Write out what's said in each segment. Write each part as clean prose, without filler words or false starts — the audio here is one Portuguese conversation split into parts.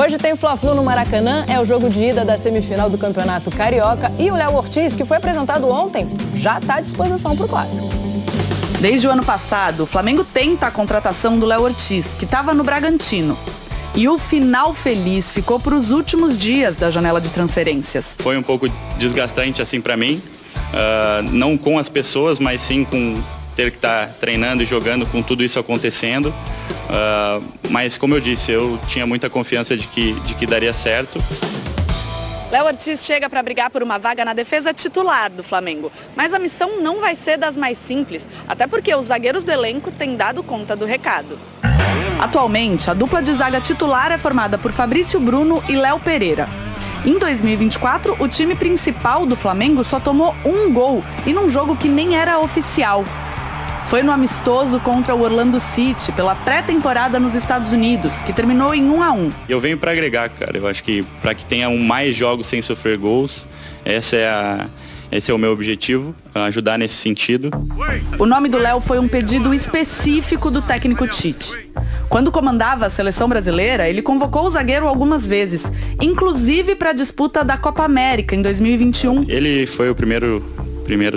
Hoje tem Fla-Flu no Maracanã, é o jogo de ida da semifinal do Campeonato Carioca e o Léo Ortiz, que foi apresentado ontem, já está à disposição para o Clássico. Desde o ano passado, o Flamengo tenta a contratação do Léo Ortiz, que estava no Bragantino. E o final feliz ficou para os últimos dias da janela de transferências. Foi um pouco desgastante assim para mim, não com as pessoas, mas sim com ter que estar treinando e jogando com tudo isso acontecendo. Mas como eu disse, eu tinha muita confiança de que daria certo. Léo Ortiz chega para brigar por uma vaga na defesa titular do Flamengo. Mas a missão não vai ser das mais simples, até porque os zagueiros do elenco têm dado conta do recado. Atualmente, a dupla de zaga titular é formada por Fabrício Bruno e Léo Pereira. Em 2024, o time principal do Flamengo só tomou um gol e num jogo que nem era oficial. Foi no amistoso contra o Orlando City, pela pré-temporada nos Estados Unidos, que terminou em 1-1. Eu venho para agregar, cara. Eu acho que para que tenha mais jogos sem sofrer gols, esse é o meu objetivo, ajudar nesse sentido. O nome do Léo foi um pedido específico do técnico Tite. Quando comandava a seleção brasileira, ele convocou o zagueiro algumas vezes, inclusive para a disputa da Copa América em 2021. Ele foi o primeiro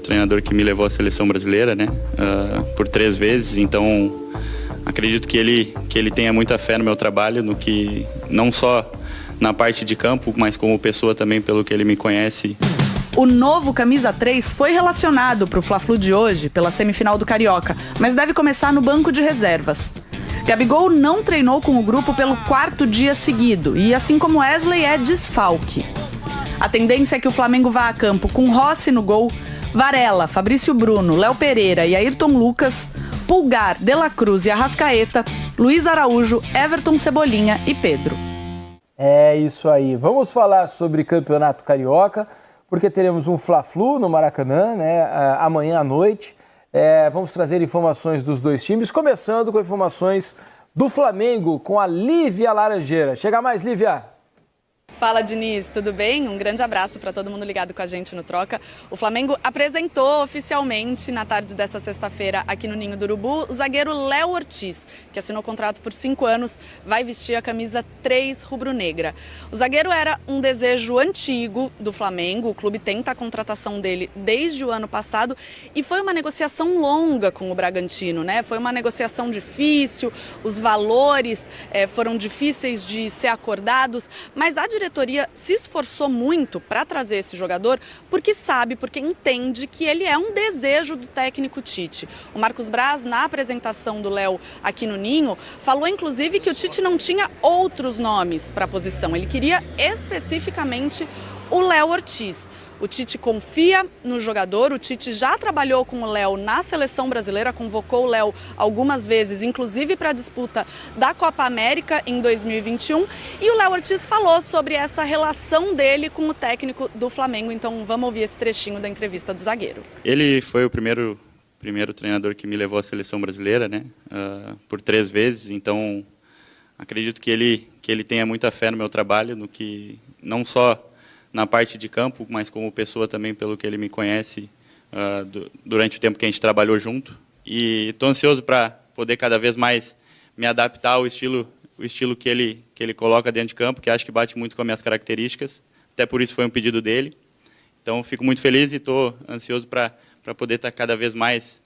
treinador que me levou à seleção brasileira, né? Por 3 vezes, então acredito que ele tenha muita fé no meu trabalho, no que não só na parte de campo, mas como pessoa também, pelo que ele me conhece. O novo camisa 3 foi relacionado para o Fla-Flu de hoje, pela semifinal do Carioca, mas deve começar no banco de reservas. Gabigol não treinou com o grupo pelo 4º dia seguido e, assim como Wesley, é desfalque. A tendência é que o Flamengo vá a campo com Rossi no gol, Varela, Fabrício Bruno, Léo Pereira e Ayrton Lucas, Pulgar, De La Cruz e Arrascaeta, Luiz Araújo, Everton Cebolinha e Pedro. É isso aí. Vamos falar sobre Campeonato Carioca, porque teremos um Fla-Flu no Maracanã, né, amanhã à noite. Vamos trazer informações dos dois times, começando com informações do Flamengo, com a Lívia Laranjeira. Chega mais, Lívia! Fala, Diniz, tudo bem? Um grande abraço para todo mundo ligado com a gente no Troca. O Flamengo apresentou oficialmente na tarde dessa sexta-feira aqui no Ninho do Urubu o zagueiro Léo Ortiz, que assinou contrato por 5 anos, vai vestir a camisa 3 rubro-negra. O zagueiro era um desejo antigo do Flamengo, o clube tenta a contratação dele desde o ano passado e foi uma negociação longa com o Bragantino, né? Foi uma negociação difícil, os valores foram difíceis de ser acordados, mas a diretoria se esforçou muito para trazer esse jogador porque entende que ele é um desejo do técnico Tite. O Marcos Braz, na apresentação do Léo aqui no Ninho, falou inclusive que o Tite não tinha outros nomes para a posição. Ele queria especificamente o Léo Ortiz. O Tite confia no jogador, o Tite já trabalhou com o Léo na seleção brasileira, convocou o Léo algumas vezes, inclusive para a disputa da Copa América em 2021. E o Léo Ortiz falou sobre essa relação dele com o técnico do Flamengo. Então vamos ouvir esse trechinho da entrevista do zagueiro. Ele foi o primeiro treinador que me levou à seleção brasileira, né? Por 3 vezes, então acredito que ele tenha muita fé no meu trabalho, no que não só na parte de campo, mas como pessoa também, pelo que ele me conhece durante o tempo que a gente trabalhou junto. E estou ansioso para poder cada vez mais me adaptar ao estilo que ele coloca dentro de campo, que acho que bate muito com as minhas características. Até por isso foi um pedido dele. Então fico muito feliz e estou ansioso para poder estar cada vez mais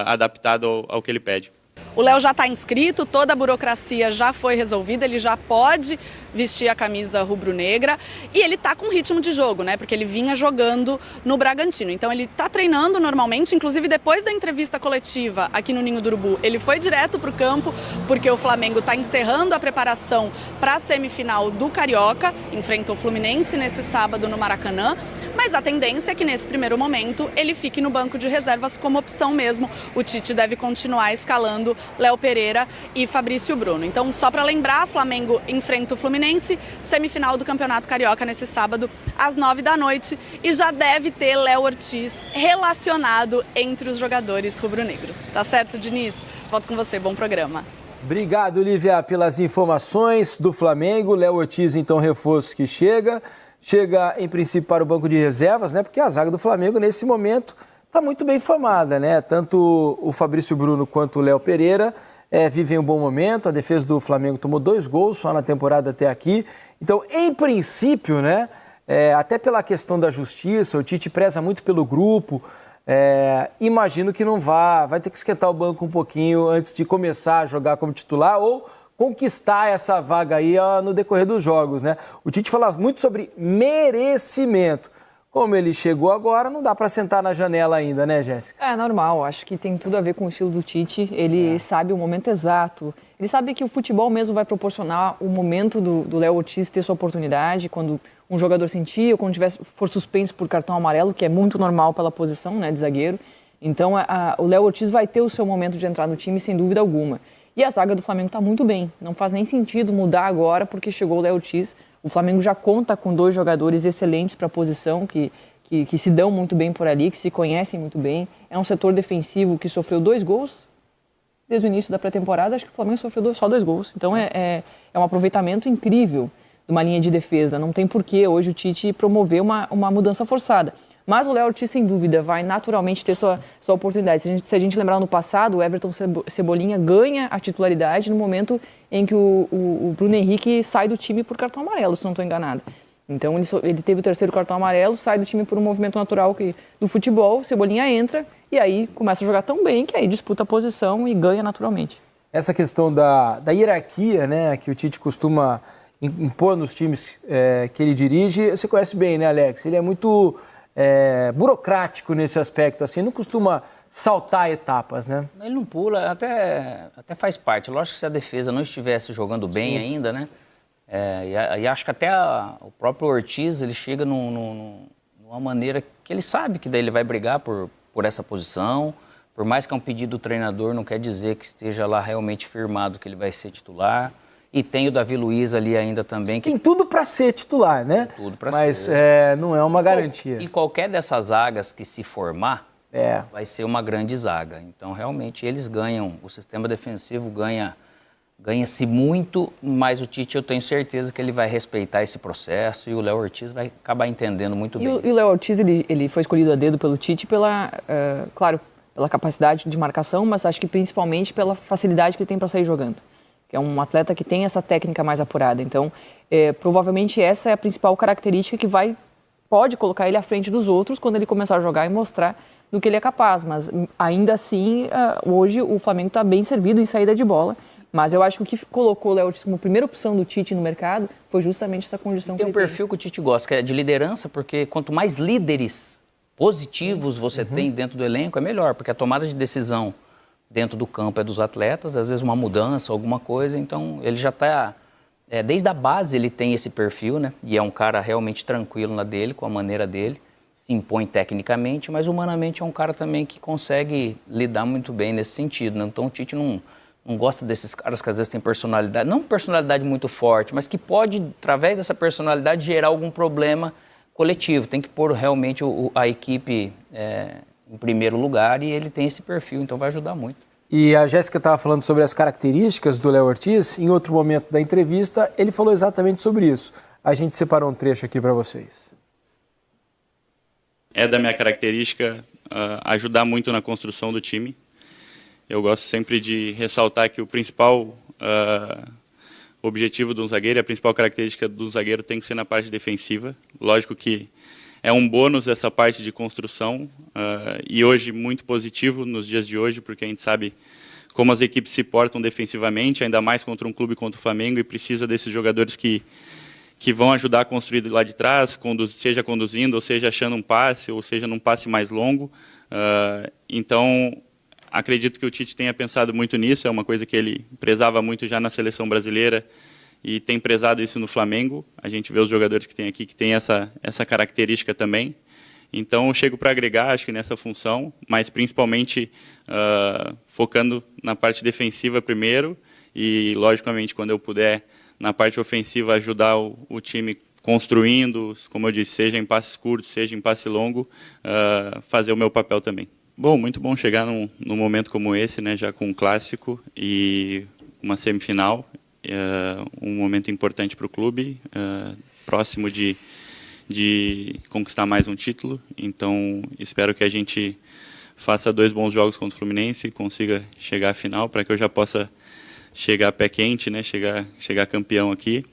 adaptado ao que ele pede. O Léo já está inscrito, toda a burocracia já foi resolvida, ele já pode vestir a camisa rubro-negra e ele está com ritmo de jogo, né? Porque ele vinha jogando no Bragantino. Então ele está treinando normalmente, inclusive depois da entrevista coletiva aqui no Ninho do Urubu, ele foi direto para o campo porque o Flamengo está encerrando a preparação para a semifinal do Carioca, enfrenta o Fluminense nesse sábado no Maracanã. Mas a tendência é que nesse primeiro momento ele fique no banco de reservas como opção mesmo. O Tite deve continuar escalando Léo Pereira e Fabrício Bruno. Então, só para lembrar, Flamengo enfrenta o Fluminense, semifinal do Campeonato Carioca nesse sábado às 9 da noite e já deve ter Léo Ortiz relacionado entre os jogadores rubro-negros. Tá certo, Diniz? Volto com você, bom programa. Obrigado, Lívia, pelas informações do Flamengo. Léo Ortiz, então, reforço que chega em princípio para o banco de reservas, né? Porque a zaga do Flamengo nesse momento está muito bem formada, né? Tanto o Fabrício Bruno quanto o Léo Pereira vivem um bom momento. A defesa do Flamengo tomou 2 gols só na temporada até aqui. Então, em princípio, né, até pela questão da justiça, o Tite preza muito pelo grupo. Imagino que não vai ter que esquentar o banco um pouquinho antes de começar a jogar como titular ou conquistar essa vaga aí no decorrer dos jogos, né? O Tite fala muito sobre merecimento. Como ele chegou agora, não dá para sentar na janela ainda, né, Jéssica? É normal, acho que tem tudo a ver com o estilo do Tite. Ele sabe o momento exato. Ele sabe que o futebol mesmo vai proporcionar o momento do Léo Ortiz ter sua oportunidade, quando um jogador sentir ou quando for suspenso por cartão amarelo, que é muito normal pela posição, né, de zagueiro. Então, o Léo Ortiz vai ter o seu momento de entrar no time, sem dúvida alguma. E a zaga do Flamengo está muito bem. Não faz nem sentido mudar agora porque chegou o Léo Ortiz. O Flamengo já conta com 2 jogadores excelentes para a posição, que se dão muito bem por ali, que se conhecem muito bem. É um setor defensivo que sofreu 2 gols desde o início da pré-temporada. Acho que o Flamengo sofreu só 2 gols. Então é um aproveitamento incrível de uma linha de defesa. Não tem porquê hoje o Tite promover uma mudança forçada. Mas o Léo Ortiz, sem dúvida, vai naturalmente ter sua oportunidade. Se a gente lembrar no passado, o Everton Cebolinha ganha a titularidade no momento em que o Bruno Henrique sai do time por cartão amarelo, se não estou enganado. Então ele teve o 3º cartão amarelo, sai do time por um movimento natural do futebol, o Cebolinha entra e aí começa a jogar tão bem que aí disputa a posição e ganha naturalmente. Essa questão da hierarquia, né, que o Tite costuma impor nos times que ele dirige, você conhece bem, né, Alex? Ele é muito burocrático nesse aspecto, assim, não costuma saltar etapas, né? Ele não pula, até faz parte. Lógico que se a defesa não estivesse jogando bem ainda, né? E acho que até o próprio Ortiz, ele chega numa maneira que ele sabe que daí ele vai brigar por essa posição. Por mais que é um pedido do treinador, não quer dizer que esteja lá realmente firmado que ele vai ser titular. E tem o Davi Luiz ali ainda também. Tem tudo para ser titular, né? Tem tudo para ser. Mas não é uma garantia. E qualquer dessas zagas que se formar, vai ser uma grande zaga. Então, realmente, eles ganham. O sistema defensivo ganha-se muito, mas o Tite, eu tenho certeza que ele vai respeitar esse processo e o Léo Ortiz vai acabar entendendo muito bem. E o Léo Ortiz, ele foi escolhido a dedo pelo Tite claro, pela capacidade de marcação, mas acho que principalmente pela facilidade que ele tem para sair jogando. Que é um atleta que tem essa técnica mais apurada. Então, provavelmente essa é a principal característica que pode colocar ele à frente dos outros quando ele começar a jogar e mostrar do que ele é capaz. Mas, ainda assim, hoje o Flamengo está bem servido em saída de bola. Mas eu acho que o que colocou o Léo Ortiz como primeira opção do Tite no mercado foi justamente essa condição que ele tem. Tem um perfil que o Tite gosta, que é de liderança, porque quanto mais líderes positivos você tem dentro do elenco, é melhor. Porque a tomada de decisão dentro do campo é dos atletas, às vezes uma mudança, alguma coisa, então ele já está... desde a base ele tem esse perfil, né? E é um cara realmente tranquilo na dele, com a maneira dele, se impõe tecnicamente, mas humanamente é um cara também que consegue lidar muito bem nesse sentido, né? Então o Tite não gosta desses caras que às vezes têm personalidade, não personalidade muito forte, mas que pode, através dessa personalidade, gerar algum problema coletivo. Tem que pôr realmente a equipe em primeiro lugar e ele tem esse perfil, então vai ajudar muito. E a Jéssica estava falando sobre as características do Léo Ortiz. Em outro momento da entrevista, ele falou exatamente sobre isso. A gente separou um trecho aqui para vocês. É da minha característica ajudar muito na construção do time. Eu gosto sempre de ressaltar que o principal objetivo de um zagueiro, a principal característica do zagueiro tem que ser na parte defensiva. Lógico que é um bônus essa parte de construção e hoje muito positivo nos dias de hoje, porque a gente sabe como as equipes se portam defensivamente, ainda mais contra um clube contra o Flamengo, e precisa desses jogadores que vão ajudar a construir lá de trás, seja conduzindo, ou seja achando um passe, ou seja num passe mais longo. Então, acredito que o Tite tenha pensado muito nisso, é uma coisa que ele prezava muito já na seleção brasileira e tem prezado isso no Flamengo. A gente vê os jogadores que tem aqui que tem essa característica também. Então, eu chego para agregar, acho que nessa função, mas principalmente focando na parte defensiva primeiro e, logicamente, quando eu puder, na parte ofensiva, ajudar o time construindo, como eu disse, seja em passes curtos, seja em passe longo, fazer o meu papel também. Bom, muito bom chegar num momento como esse, né, já com um clássico e uma semifinal, um momento importante para o clube, próximo de conquistar mais um título. Então, espero que a gente faça 2 bons jogos contra o Fluminense e consiga chegar à final para que eu já possa chegar pé quente, né? Chegar campeão aqui.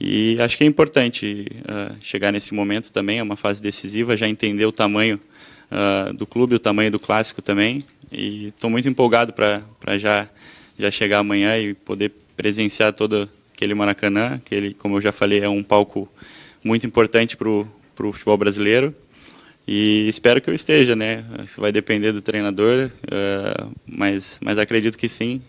E acho que é importante chegar nesse momento também, é uma fase decisiva, já entender o tamanho do clube, o tamanho do clássico também. E estou muito empolgado para já chegar amanhã e poder presenciar todo aquele Maracanã, que ele, como eu já falei, é um palco muito importante para o futebol brasileiro. E espero que eu esteja, né? Isso vai depender do treinador, mas acredito que sim.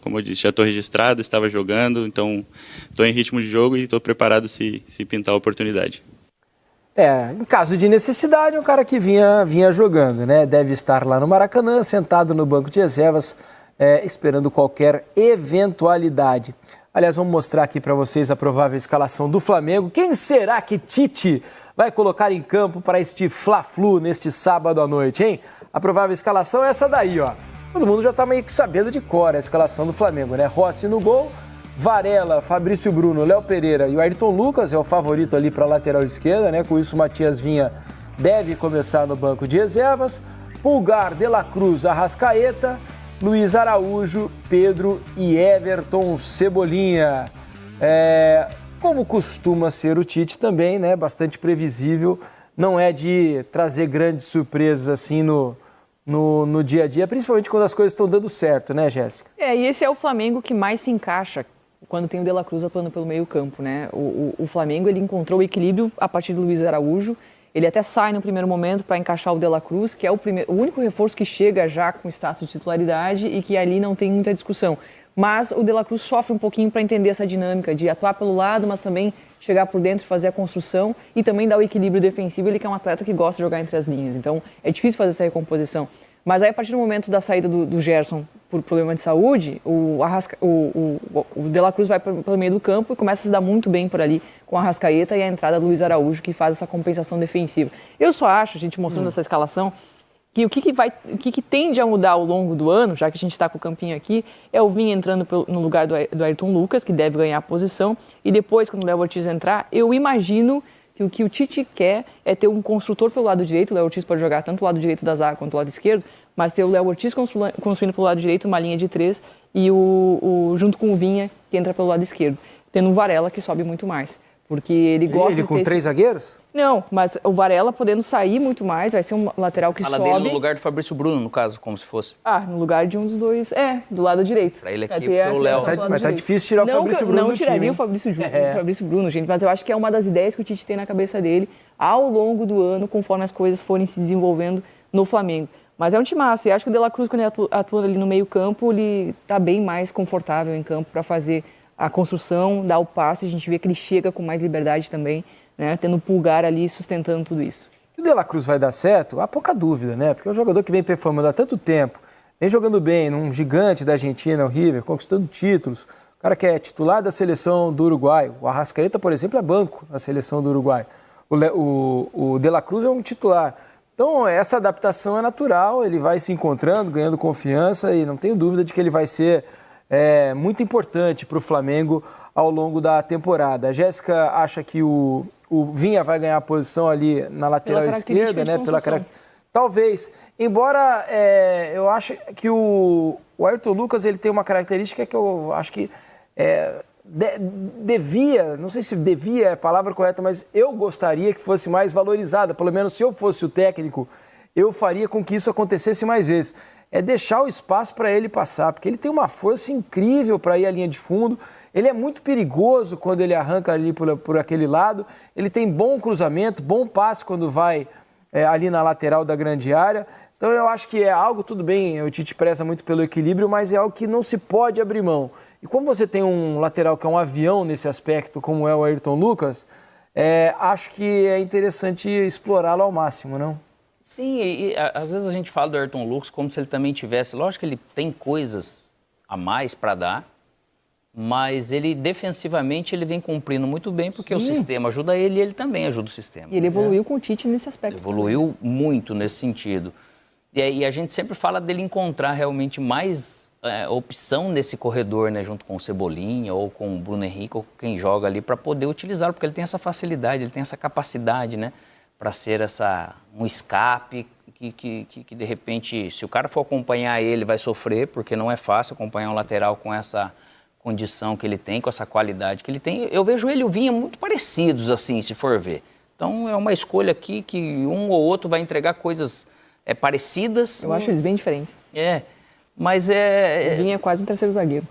Como eu disse, já estou registrado, estava jogando, então estou em ritmo de jogo e estou preparado se pintar a oportunidade. Em caso de necessidade, é um cara que vinha jogando, né? Deve estar lá no Maracanã, sentado no banco de reservas, esperando qualquer eventualidade. Aliás, vamos mostrar aqui para vocês a provável escalação do Flamengo. Quem será que Tite vai colocar em campo para este Fla-Flu neste sábado à noite, hein? A provável escalação é essa daí, ó. Todo mundo já está meio que sabendo de cor a escalação do Flamengo, né? Rossi no gol, Varela, Fabrício Bruno, Léo Pereira e o Ayrton Lucas é o favorito ali para a lateral esquerda, né? Com isso, o Matias Vinha deve começar no banco de reservas. Pulgar, De La Cruz, Arrascaeta, Luiz Araújo, Pedro e Everton Cebolinha. Como costuma ser o Tite também, né? Bastante previsível. Não é de trazer grandes surpresas assim no dia a dia, principalmente quando as coisas estão dando certo, né, Jéssica? E esse é o Flamengo que mais se encaixa quando tem o De La Cruz atuando pelo meio-campo, né? O Flamengo, ele encontrou o equilíbrio a partir do Luiz Araújo. Ele até sai no primeiro momento para encaixar o De La Cruz, que é o único reforço que chega já com status de titularidade e que ali não tem muita discussão. Mas o De La Cruz sofre um pouquinho para entender essa dinâmica de atuar pelo lado, mas também chegar por dentro e fazer a construção e também dar o equilíbrio defensivo. Ele que é um atleta que gosta de jogar entre as linhas, então é difícil fazer essa recomposição. Mas aí, a partir do momento da saída do Gerson por problema de saúde, o De La Cruz vai pelo meio do campo e começa a se dar muito bem por ali com a Arrascaeta e a entrada do Luiz Araújo, que faz essa compensação defensiva. Eu só acho, a gente mostrando essa escalação, que o que tende a mudar ao longo do ano, já que a gente está com o campinho aqui, é o Vinha entrando no lugar do Ayrton Lucas, que deve ganhar a posição, e depois, quando o Léo Ortiz entrar, eu imagino que o que o Tite quer é ter um construtor pelo lado direito. O Léo Ortiz pode jogar tanto o lado direito da zaga quanto o lado esquerdo, mas ter o Léo Ortiz construindo pelo lado direito uma linha de 3 e junto com o Vinha, que entra pelo lado esquerdo, tendo o Varela, que sobe muito mais. Porque ele gosta Ele com 3 zagueiros? Não, mas o Varela podendo sair muito mais, vai ser um lateral que sobe. Fala dele no lugar do Fabrício Bruno, no caso, como se fosse. No lugar de um dos dois, do lado direito. Pra ele aqui, pro Léo. Mas tá difícil tirar o Fabrício Bruno do time. Não tiraria o Fabrício Bruno, gente, mas eu acho que é uma das ideias que o Tite tem na cabeça dele ao longo do ano, conforme as coisas forem se desenvolvendo no Flamengo. Mas é um timaço, e acho que o De La Cruz, quando ele atua ali no meio campo, ele tá bem mais confortável em campo para fazer a construção, dar o passe. A gente vê que ele chega com mais liberdade também, né? Tendo o Pulgar ali sustentando tudo isso. Que o De La Cruz vai dar certo? Há pouca dúvida, né? Porque é um jogador que vem performando há tanto tempo, vem jogando bem num gigante da Argentina, o River, conquistando títulos. O cara que é titular da seleção do Uruguai. O Arrascaeta, por exemplo, é banco na seleção do Uruguai. O De La Cruz é um titular. Então, essa adaptação é natural, ele vai se encontrando, ganhando confiança e não tenho dúvida de que ele vai ser muito importante para o Flamengo ao longo da temporada. A Jéssica acha que o Vinha vai ganhar a posição ali na lateral esquerda, né? Talvez, embora eu acho que o Ayrton Lucas ele tem uma característica que eu acho que devia, não sei se devia é a palavra correta, mas eu gostaria que fosse mais valorizada. Pelo menos se eu fosse o técnico, eu faria com que isso acontecesse mais vezes. É deixar o espaço para ele passar, porque ele tem uma força incrível para ir à linha de fundo. Ele é muito perigoso quando ele arranca ali por aquele lado. Ele tem bom cruzamento, bom passe quando vai ali na lateral da grande área. Então eu acho que é algo, tudo bem, o Tite preza muito pelo equilíbrio, mas é algo que não se pode abrir mão. E como você tem um lateral que é um avião nesse aspecto, como é o Ayrton Lucas, acho que é interessante explorá-lo ao máximo, não? Sim, e às vezes a gente fala do Ayrton Lucas como se ele também tivesse... Lógico que ele tem coisas a mais para dar, mas ele defensivamente ele vem cumprindo muito bem, porque o sistema ajuda ele e ele também ajuda o sistema. E ele evoluiu com o Tite nesse aspecto. Evoluiu muito nesse sentido. E a gente sempre fala dele encontrar realmente mais opção nesse corredor, né, junto com o Cebolinha ou com o Bruno Henrique ou quem joga ali, para poder utilizá-lo, porque ele tem essa facilidade, ele tem essa capacidade, né, ser um escape que de repente, se o cara for acompanhar ele, vai sofrer, porque não é fácil acompanhar um lateral com essa condição que ele tem, com essa qualidade que ele tem. Eu vejo ele e o Vinha muito parecidos, assim, se for ver. Então, é uma escolha aqui que um ou outro vai entregar coisas parecidas. Eu acho eles bem diferentes. Mas O Vinha é quase um terceiro zagueiro.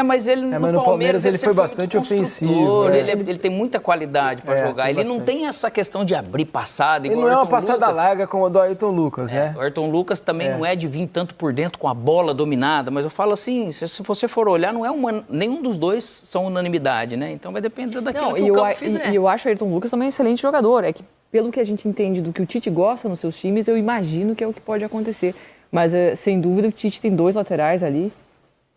Mas ele mas no Palmeiras ele foi bastante ofensivo. Ele tem muita qualidade para jogar. Ele não tem essa questão de abrir passada. Ele não é uma passada larga como a do Ayrton Lucas, né? O Ayrton Lucas também não é de vir tanto por dentro com a bola dominada, mas eu falo assim, se você for olhar, não é nenhum dos dois são unanimidade, né? Então vai depender daquilo que o campo fizer. E eu acho o Ayrton Lucas também um excelente jogador. É que pelo que a gente entende do que o Tite gosta nos seus times, eu imagino que é o que pode acontecer. Mas sem dúvida o Tite tem 2 laterais ali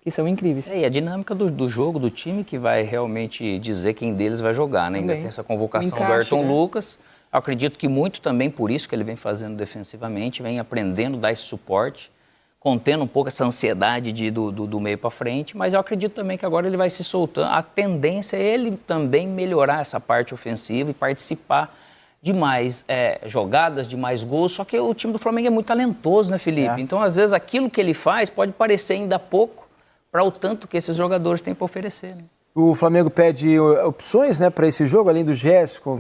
que são incríveis. E a dinâmica do jogo, do time, que vai realmente dizer quem deles vai jogar, né? Ainda tem essa convocação do Ayrton Lucas. Eu acredito que muito também por isso que ele vem fazendo defensivamente, vem aprendendo a dar esse suporte, contendo um pouco essa ansiedade do meio para frente, mas eu acredito também que agora ele vai se soltando. A tendência é ele também melhorar essa parte ofensiva e participar de mais jogadas, de mais gols, só que o time do Flamengo é muito talentoso, né, Felipe? Então, às vezes, aquilo que ele faz pode parecer ainda pouco, para o tanto que esses jogadores têm para oferecer. Né? O Flamengo pede opções, né, para esse jogo, além do Gerson,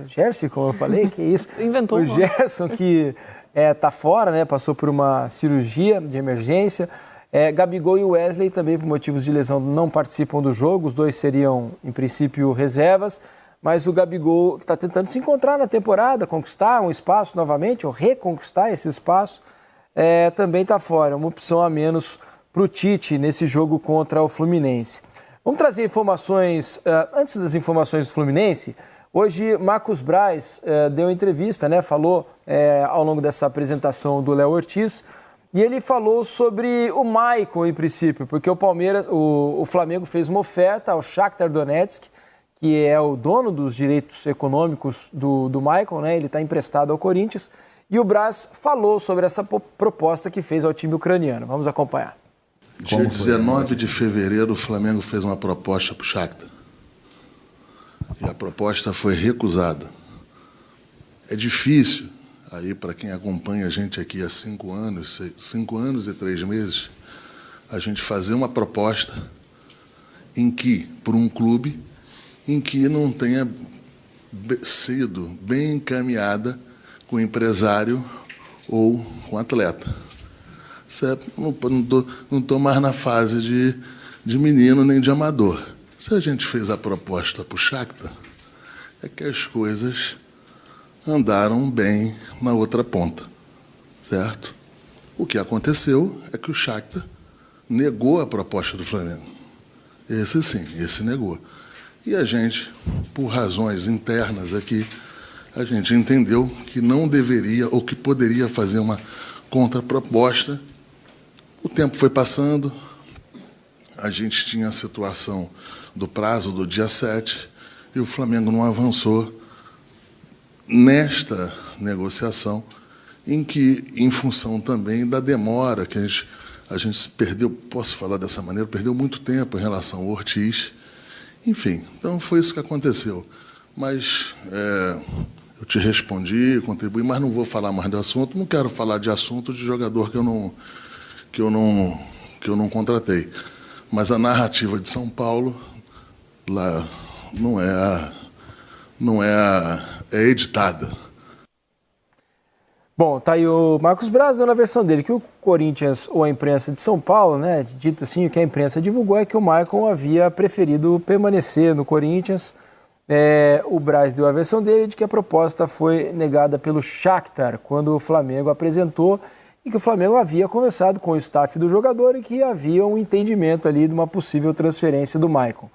Gerson, como eu falei, que isso? Inventou. O Gerson, que tá fora, né, passou por uma cirurgia de emergência. Gabigol e Wesley também, por motivos de lesão, não participam do jogo. Os dois seriam, em princípio, reservas. Mas o Gabigol está tentando se encontrar na temporada, conquistar um espaço novamente, ou reconquistar esse espaço, também está fora. Uma opção a menos para o Tite nesse jogo contra o Fluminense. Vamos trazer informações, antes das informações do Fluminense, hoje Marcos Braz deu entrevista, né, falou ao longo dessa apresentação do Léo Ortiz, e ele falou sobre o Maicon em princípio, porque o Flamengo fez uma oferta ao Shakhtar Donetsk, que é o dono dos direitos econômicos do Maicon, né, ele está emprestado ao Corinthians, e o Braz falou sobre essa proposta que fez ao time ucraniano. Vamos acompanhar. Dia 19 de fevereiro, o Flamengo fez uma proposta para o Shakhtar. E a proposta foi recusada. É difícil, aí para quem acompanha a gente aqui há 5 anos e 3 meses, a gente fazer uma proposta por um clube em que não tenha sido bem encaminhada com o empresário ou com o atleta. Não estou mais na fase de menino nem de amador. Se a gente fez a proposta para o Shakhtar, é que as coisas andaram bem na outra ponta, certo? O que aconteceu é que o Shakhtar negou a proposta do Flamengo. Esse negou. E a gente, por razões internas aqui, a gente entendeu que não deveria ou que poderia fazer uma contraproposta. O tempo foi passando, a gente tinha a situação do prazo do dia 7 e o Flamengo não avançou nesta negociação, em função também da demora que a gente perdeu, posso falar dessa maneira, perdeu muito tempo em relação ao Ortiz. Enfim, então foi isso que aconteceu. Mas eu te respondi, contribuí, mas não vou falar mais do assunto, não quero falar de assunto de jogador que eu não contratei. Mas a narrativa de São Paulo lá é editada. Bom, tá aí o Marcos Braz dando a versão dele, que o Corinthians, ou a imprensa de São Paulo, né, dito assim, o que a imprensa divulgou é que o Maicon havia preferido permanecer no Corinthians. O Braz deu a versão dele de que a proposta foi negada pelo Shakhtar, quando o Flamengo apresentou, e que o Flamengo havia conversado com o staff do jogador e que havia um entendimento ali de uma possível transferência do Maicon.